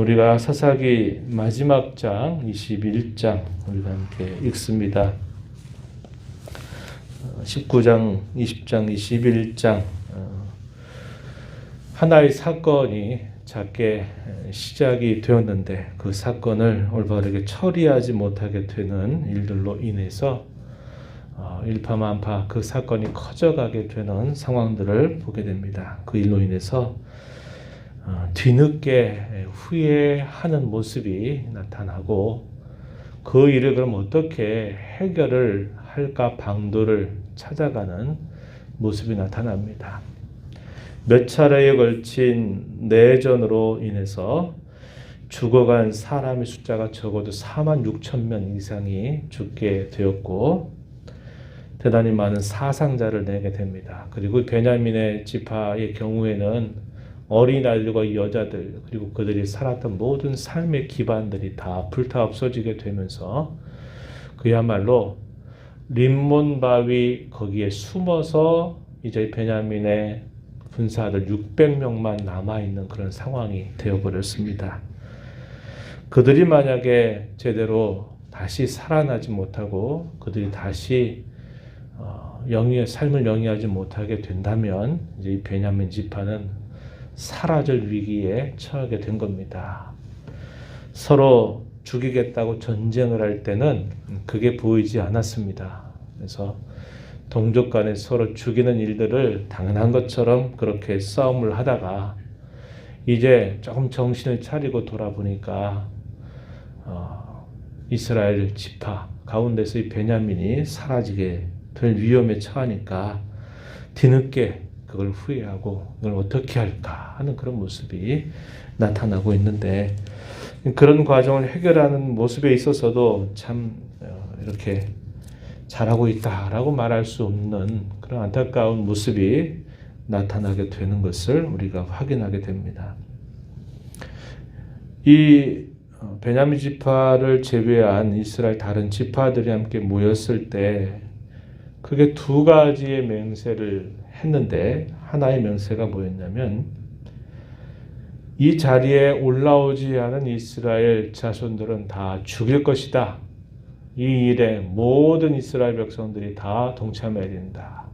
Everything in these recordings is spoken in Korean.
우리가 사사기 마지막 장 21장 우리가 함께 읽습니다. 19장, 20장, 21장 하나의 사건이 작게 시작이 되었는데 그 사건을 올바르게 처리하지 못하게 되는 일들로 인해서 일파만파 그 사건이 커져가게 되는 상황들을 보게 됩니다. 그 일로 인해서 뒤늦게 후회하는 모습이 나타나고 그 일을 그럼 어떻게 해결을 할까 방도를 찾아가는 모습이 나타납니다. 몇 차례에 걸친 내전으로 인해서 죽어간 사람의 숫자가 적어도 4만 6천 명 이상이 죽게 되었고 대단히 많은 사상자를 내게 됩니다. 그리고 베냐민의 지파의 경우에는 어린아이들과 여자들 그리고 그들이 살았던 모든 삶의 기반들이 다 불타 없어지게 되면서 그야말로 림몬 바위 거기에 숨어서 이제 베냐민의 군사들 600명만 남아있는 그런 상황이 되어버렸습니다. 그들이 만약에 제대로 다시 살아나지 못하고 그들이 다시 삶을 영위하지 못하게 된다면 이제 이 베냐민 지파는 사라질 위기에 처하게 된 겁니다. 서로 죽이겠다고 전쟁을 할 때는 그게 보이지 않았습니다. 그래서 동족 간에 서로 죽이는 일들을 당연한 것처럼 그렇게 싸움을 하다가 이제 조금 정신을 차리고 돌아보니까 이스라엘 지파 가운데서 이 베냐민이 사라지게 될 위험에 처하니까 뒤늦게 그걸 후회하고 이걸 어떻게 할까 하는 그런 모습이 나타나고 있는데 그런 과정을 해결하는 모습에 있어서도 참 이렇게 잘하고 있다라고 말할 수 없는 그런 안타까운 모습이 나타나게 되는 것을 우리가 확인하게 됩니다. 이 베냐민 지파를 제외한 이스라엘 다른 지파들이 함께 모였을 때 크게 두 가지의 맹세를 했는데 하나의 맹세가 뭐였냐면 이 자리에 올라오지 않은 이스라엘 자손들은 다 죽일 것이다. 이 일에 모든 이스라엘 백성들이 다 동참해야 된다.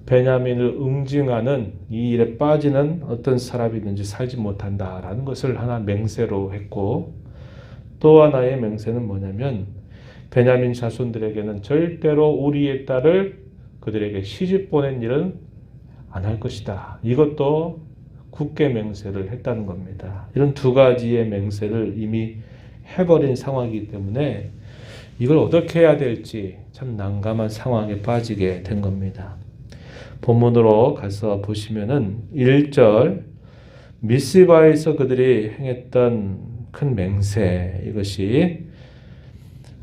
베냐민을 응징하는 이 일에 빠지는 어떤 사람이든지 살지 못한다라는 것을 하나 맹세로 했고 또 하나의 맹세는 뭐냐면 베냐민 자손들에게는 절대로 우리의 딸을 그들에게 시집 보낸 일은 안 할 것이다. 이것도 굳게 맹세를 했다는 겁니다. 이런 두 가지의 맹세를 이미 해버린 상황이기 때문에 이걸 어떻게 해야 될지 참 난감한 상황에 빠지게 된 겁니다. 본문으로 가서 보시면은 1절 미스바에서 그들이 행했던 큰 맹세 이것이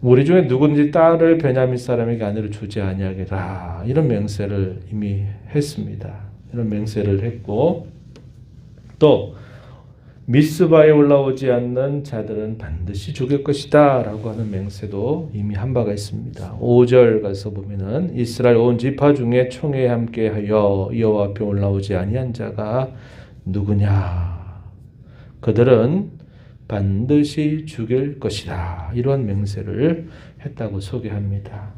우리 중에 누구든지 딸을 베냐민 사람에게 아내로 주지 아니하리라 이런 맹세를 이미 했습니다. 이런 맹세를 했고 또 미스바에 올라오지 않는 자들은 반드시 죽일 것이다 라고 하는 맹세도 이미 한 바가 있습니다. 5절 가서 보면은 이스라엘 온 지파 중에 총회에 함께하여 여호와 앞에 올라오지 아니한 자가 누구냐 그들은 반드시 죽일 것이다. 이런 맹세를 했다고 소개합니다.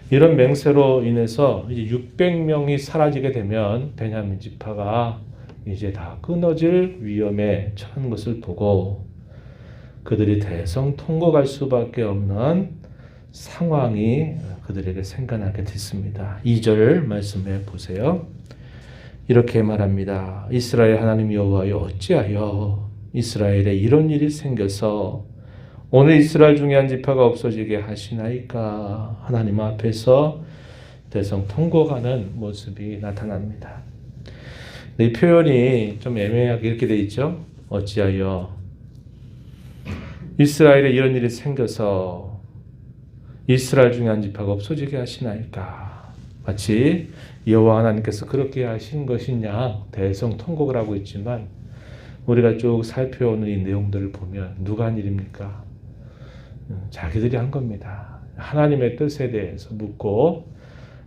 이런 맹세로 인해서 이제 600명이 사라지게 되면 베냐민 지파가 이제 다 끊어질 위험에 처한 것을 보고 그들이 대성통곡할 수밖에 없는 상황이 그들에게 생겨나게 됐습니다. 2절 말씀해 보세요. 이렇게 말합니다. 이스라엘 하나님 여호와여 어찌하여 이스라엘에 이런 일이 생겨서 오늘 이스라엘 중에 한 지파가 없어지게 하시나이까. 하나님 앞에서 대성통곡하는 모습이 나타납니다. 이 표현이 좀 애매하게 이렇게 되어 있죠. 어찌하여 이스라엘에 이런 일이 생겨서 이스라엘 중에 한 지파가 없어지게 하시나이까. 마치 여호와 하나님께서 그렇게 하신 것이냐 대성통곡을 하고 있지만 우리가 쭉 살펴오는 이 내용들을 보면 누가 한 일입니까? 자기들이 한 겁니다. 하나님의 뜻에 대해서 묻고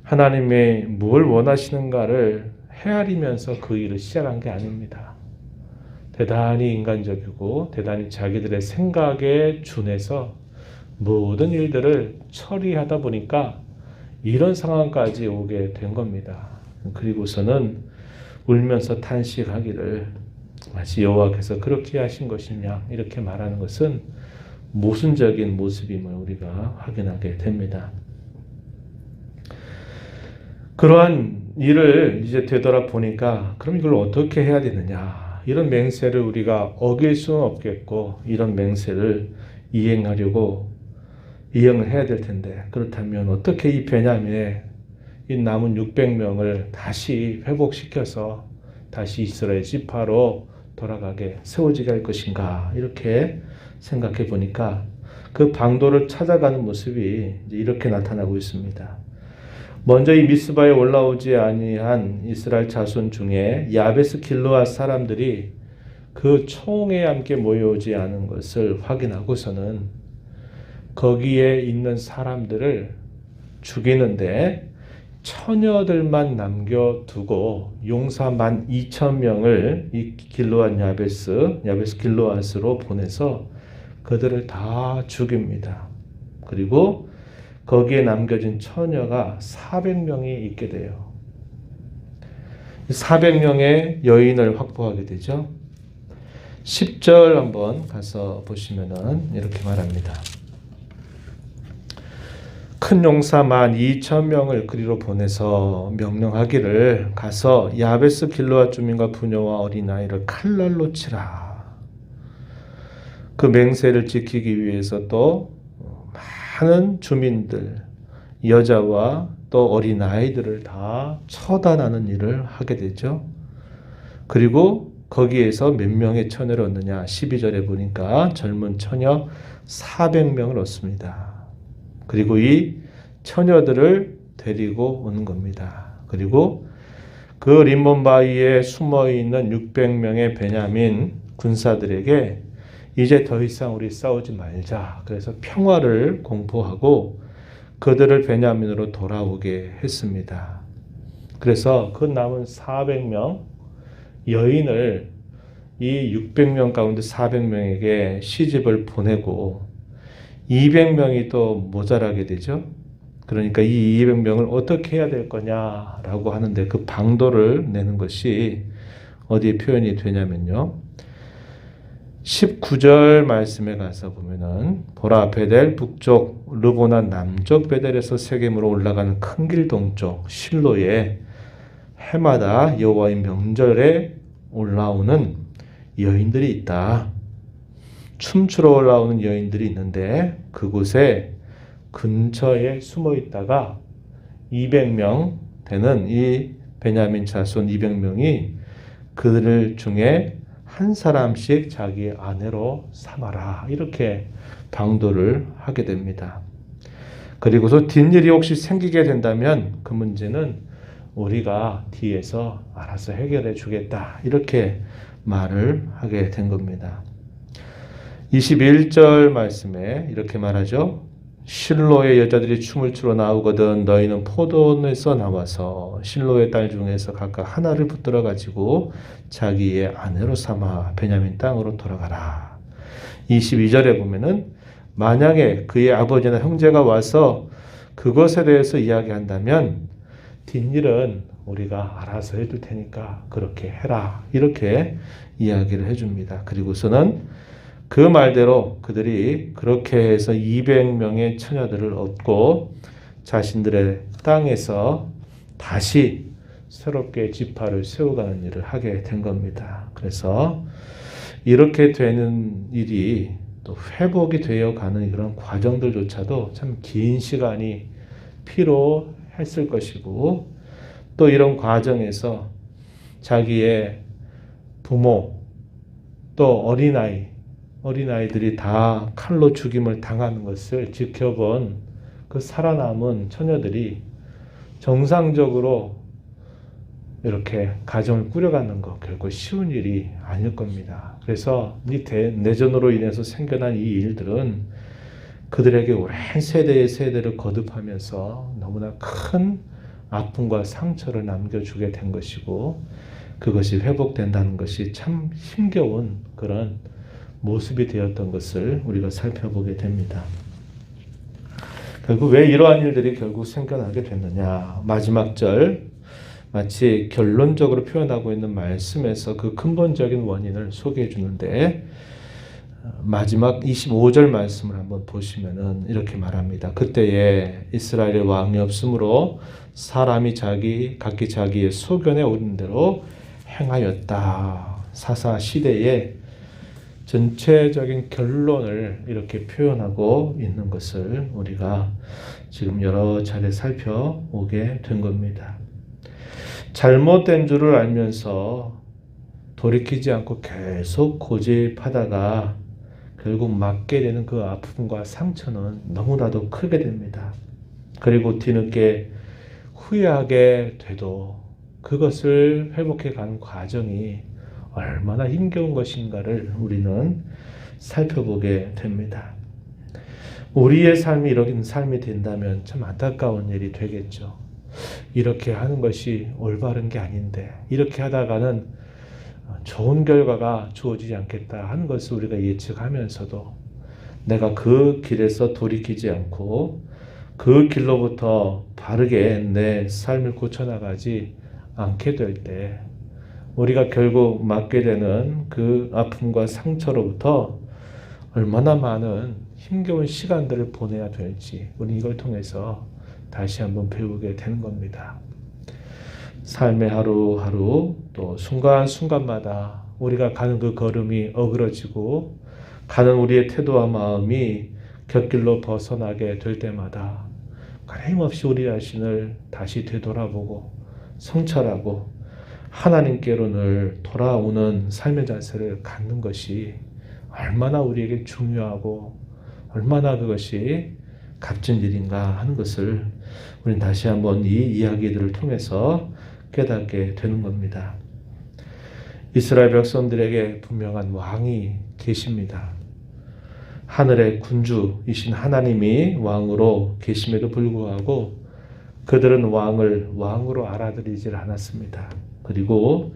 하나님의 뭘 원하시는가를 헤아리면서 그 일을 시작한 게 아닙니다. 대단히 인간적이고 대단히 자기들의 생각에 준해서 모든 일들을 처리하다 보니까 이런 상황까지 오게 된 겁니다. 그리고서는 울면서 탄식하기를 마치 여호와께서 그렇게 하신 것이냐 이렇게 말하는 것은 모순적인 모습임을 우리가 확인하게 됩니다. 그러한 일을 이제 되돌아보니까 그럼 이걸 어떻게 해야 되느냐, 이런 맹세를 우리가 어길 수는 없겠고 이런 맹세를 이행을 해야 될 텐데, 그렇다면 어떻게 이 베냐민의 이 남은 600명을 다시 회복시켜서 다시 이스라엘 지파로 돌아가게 세워지게 할 것인가, 이렇게 생각해 보니까 그 방도를 찾아가는 모습이 이렇게 나타나고 있습니다. 먼저 이 미스바에 올라오지 아니한 이스라엘 자손 중에 야베스 길르앗 사람들이 그 총에 함께 모여오지 않은 것을 확인하고서는 거기에 있는 사람들을 죽이는데 처녀들만 남겨두고 용사 12,000명을 이 길르앗 야베스 길르앗으로 보내서 그들을 다 죽입니다. 그리고 거기에 남겨진 처녀가 400명이 있게 돼요. 400명의 여인을 확보하게 되죠. 10절 한번 가서 보시면은 이렇게 말합니다. 큰 용사 12,000명을 그리로 보내서 명령하기를 가서 야베스 길르앗 주민과 부녀와 어린아이를 칼날로 치라. 그 맹세를 지키기 위해서 또 많은 주민들, 여자와 또 어린아이들을 다 처단하는 일을 하게 되죠. 그리고 거기에서 몇 명의 처녀를 얻느냐, 12절에 보니까 젊은 처녀 400명을 얻습니다. 그리고 이 처녀들을 데리고 오는 겁니다. 그리고 그 림몬 바위에 숨어있는 600명의 베냐민 군사들에게 이제 더 이상 우리 싸우지 말자, 그래서 평화를 공포하고 그들을 베냐민으로 돌아오게 했습니다. 그래서 그 남은 400명 여인을 이 600명 가운데 400명에게 시집을 보내고 200명이 또 모자라게 되죠. 그러니까 이 200명을 어떻게 해야 될 거냐라고 하는데 그 방도를 내는 것이 어디에 표현이 되냐면요, 19절 말씀에 가서 보면은 보라, 베델 북쪽 르보나 남쪽 베델에서 세겜으로 올라가는 큰 길 동쪽 실로에 해마다 여호와의 명절에 올라오는 여인들이 있다. 춤추러 올라오는 여인들이 있는데 그곳에 근처에 숨어 있다가 200명 되는 이 베냐민 자손 200명이 그들 중에 한 사람씩 자기의 아내로 삼아라, 이렇게 방도를 하게 됩니다. 그리고서 뒷일이 혹시 생기게 된다면 그 문제는 우리가 뒤에서 알아서 해결해 주겠다, 이렇게 말을 하게 된 겁니다. 21절 말씀에 이렇게 말하죠. 실로의 여자들이 춤을 추러 나오거든 너희는 포도원에서 나와서 실로의 딸 중에서 각각 하나를 붙들어 가지고 자기의 아내로 삼아 베냐민 땅으로 돌아가라. 22절에 보면은 만약에 그의 아버지나 형제가 와서 그것에 대해서 이야기한다면 뒷일은 우리가 알아서 해줄 테니까 그렇게 해라, 이렇게 이야기를 해줍니다. 그리고서는 그 말대로 그들이 그렇게 해서 200명의 처녀들을 얻고 자신들의 땅에서 다시 새롭게 지파를 세워가는 일을 하게 된 겁니다. 그래서 이렇게 되는 일이 또 회복이 되어 가는 그런 과정들조차도 참 긴 시간이 필요했을 것이고, 또 이런 과정에서 자기의 부모 또 어린아이들이 다 칼로 죽임을 당하는 것을 지켜본 그 살아남은 처녀들이 정상적으로 이렇게 가정을 꾸려가는 것 결코 쉬운 일이 아닐 겁니다. 그래서 이 내전으로 인해서 생겨난 이 일들은 그들에게 오랜 세대의 세대를 거듭하면서 너무나 큰 아픔과 상처를 남겨주게 된 것이고, 그것이 회복된다는 것이 참 힘겨운 그런 모습이 되었던 것을 우리가 살펴보게 됩니다. 결국 왜 이러한 일들이 결국 생겨나게 됐느냐. 마지막 절 마치 결론적으로 표현하고 있는 말씀에서 그 근본적인 원인을 소개해 주는데 마지막 25절 말씀을 한번 보시면은 이렇게 말합니다. 그때에 이스라엘의 왕이 없으므로 사람이 각기 자기의 소견에 오른 대로 행하였다. 사사 시대의 전체적인 결론을 이렇게 표현하고 있는 것을 우리가 지금 여러 차례 살펴오게 된 겁니다. 잘못된 줄을 알면서 돌이키지 않고 계속 고집하다가 결국 맞게 되는 그 아픔과 상처는 너무나도 크게 됩니다. 그리고 뒤늦게 후회하게 돼도 그것을 회복해 가는 과정이 얼마나 힘겨운 것인가를 우리는 살펴보게 됩니다. 우리의 삶이 이런 삶이 된다면 참 안타까운 일이 되겠죠. 이렇게 하는 것이 올바른 게 아닌데 이렇게 하다가는 좋은 결과가 주어지지 않겠다 하는 것을 우리가 예측하면서도 내가 그 길에서 돌이키지 않고 그 길로부터 바르게 내 삶을 고쳐나가지 않게 될 때 우리가 결국 맞게 되는 그 아픔과 상처로부터 얼마나 많은 힘겨운 시간들을 보내야 될지 우리 이걸 통해서 다시 한번 배우게 되는 겁니다. 삶의 하루하루 또 순간순간마다 우리가 가는 그 걸음이 어그러지고 가는 우리의 태도와 마음이 곁길로 벗어나게 될 때마다 끊임없이 우리 자신을 다시 되돌아보고 성찰하고 하나님께로 늘 돌아오는 삶의 자세를 갖는 것이 얼마나 우리에게 중요하고 얼마나 그것이 값진 일인가 하는 것을 우리는 다시 한번 이 이야기들을 통해서 깨닫게 되는 겁니다. 이스라엘 백성들에게 분명한 왕이 계십니다. 하늘의 군주이신 하나님이 왕으로 계심에도 불구하고 그들은 왕을 왕으로 알아들이질 않았습니다. 그리고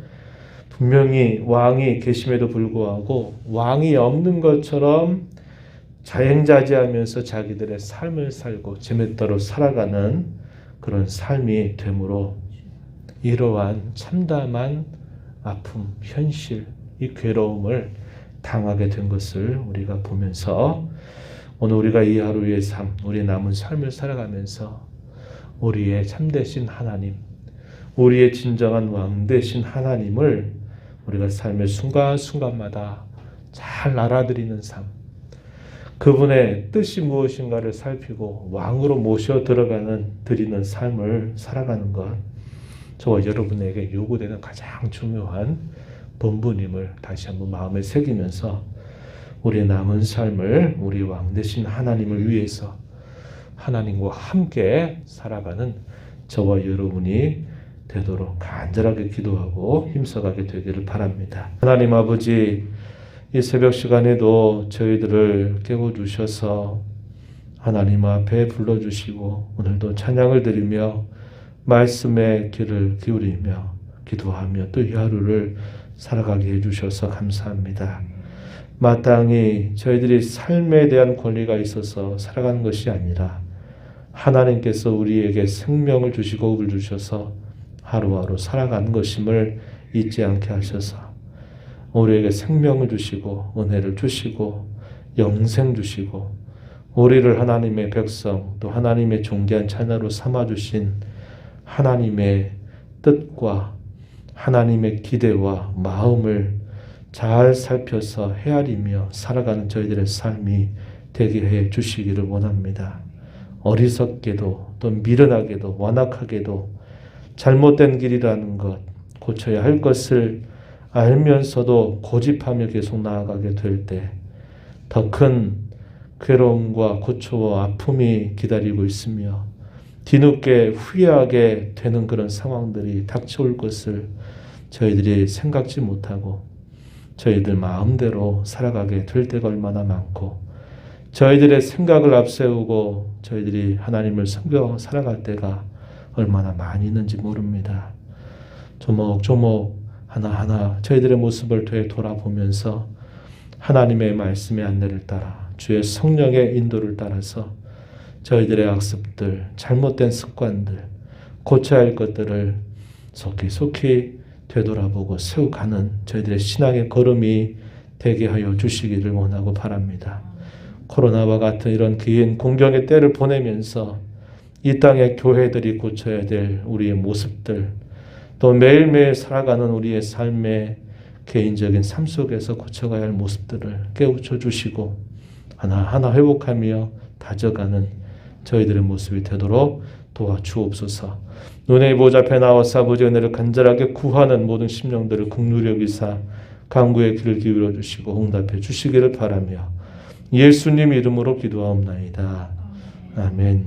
분명히 왕이 계심에도 불구하고 왕이 없는 것처럼 자행자지하면서 자기들의 삶을 살고 제멋대로 살아가는 그런 삶이 되므로 이러한 참담한 아픔, 현실, 이 괴로움을 당하게 된 것을 우리가 보면서 오늘 우리가 이 하루의 삶, 우리의 남은 삶을 살아가면서 우리의 참되신 하나님, 우리의 진정한 왕 되신 하나님을 우리가 삶의 순간순간마다 잘 알아들이는 삶, 그분의 뜻이 무엇인가를 살피고 왕으로 모셔 드리는 삶을 살아가는 것, 저와 여러분에게 요구되는 가장 중요한 본분임을 다시 한번 마음에 새기면서 우리의 남은 삶을 우리 왕 되신 하나님을 위해서 하나님과 함께 살아가는 저와 여러분이 되도록 간절하게 기도하고 힘써가게 되기를 바랍니다. 하나님 아버지, 이 새벽 시간에도 저희들을 깨워주셔서 하나님 앞에 불러주시고 오늘도 찬양을 드리며 말씀의 귀를 기울이며 기도하며 또 이 하루를 살아가게 해주셔서 감사합니다. 마땅히 저희들이 삶에 대한 권리가 있어서 살아가는 것이 아니라 하나님께서 우리에게 생명을 주시고 복을 주셔서 하루하루 살아가는 것임을 잊지 않게 하셔서 우리에게 생명을 주시고 은혜를 주시고 영생 주시고 우리를 하나님의 백성 또 하나님의 존귀한 자녀로 삼아주신 하나님의 뜻과 하나님의 기대와 마음을 잘 살펴서 헤아리며 살아가는 저희들의 삶이 되게 해 주시기를 원합니다. 어리석게도 또 미련하게도 완악하게도 잘못된 길이라는 것, 고쳐야 할 것을 알면서도 고집하며 계속 나아가게 될 때 더 큰 괴로움과 고초와 아픔이 기다리고 있으며 뒤늦게 후회하게 되는 그런 상황들이 닥쳐올 것을 저희들이 생각지 못하고 저희들 마음대로 살아가게 될 때가 얼마나 많고 저희들의 생각을 앞세우고 저희들이 하나님을 섬겨 살아갈 때가 얼마나 많이 있는지 모릅니다. 조목조목 하나하나 저희들의 모습을 되돌아보면서 하나님의 말씀의 안내를 따라 주의 성령의 인도를 따라서 저희들의 악습들, 잘못된 습관들, 고쳐야 할 것들을 속히 되돌아보고 세워가는 저희들의 신앙의 걸음이 되게 하여 주시기를 원하고 바랍니다. 코로나와 같은 이런 긴 공경의 때를 보내면서 이 땅의 교회들이 고쳐야 될 우리의 모습들, 또 매일매일 살아가는 우리의 삶의 개인적인 삶 속에서 고쳐가야 할 모습들을 깨우쳐 주시고 하나하나 회복하며 다져가는 저희들의 모습이 되도록 도와주옵소서. 눈의 보좌 앞에 나와서 아버지의 은혜를 간절하게 구하는 모든 심령들을 긍휼히 여기사 간구의 귀를 기울여 주시고 응답해 주시기를 바라며 예수님 이름으로 기도하옵나이다. 아멘.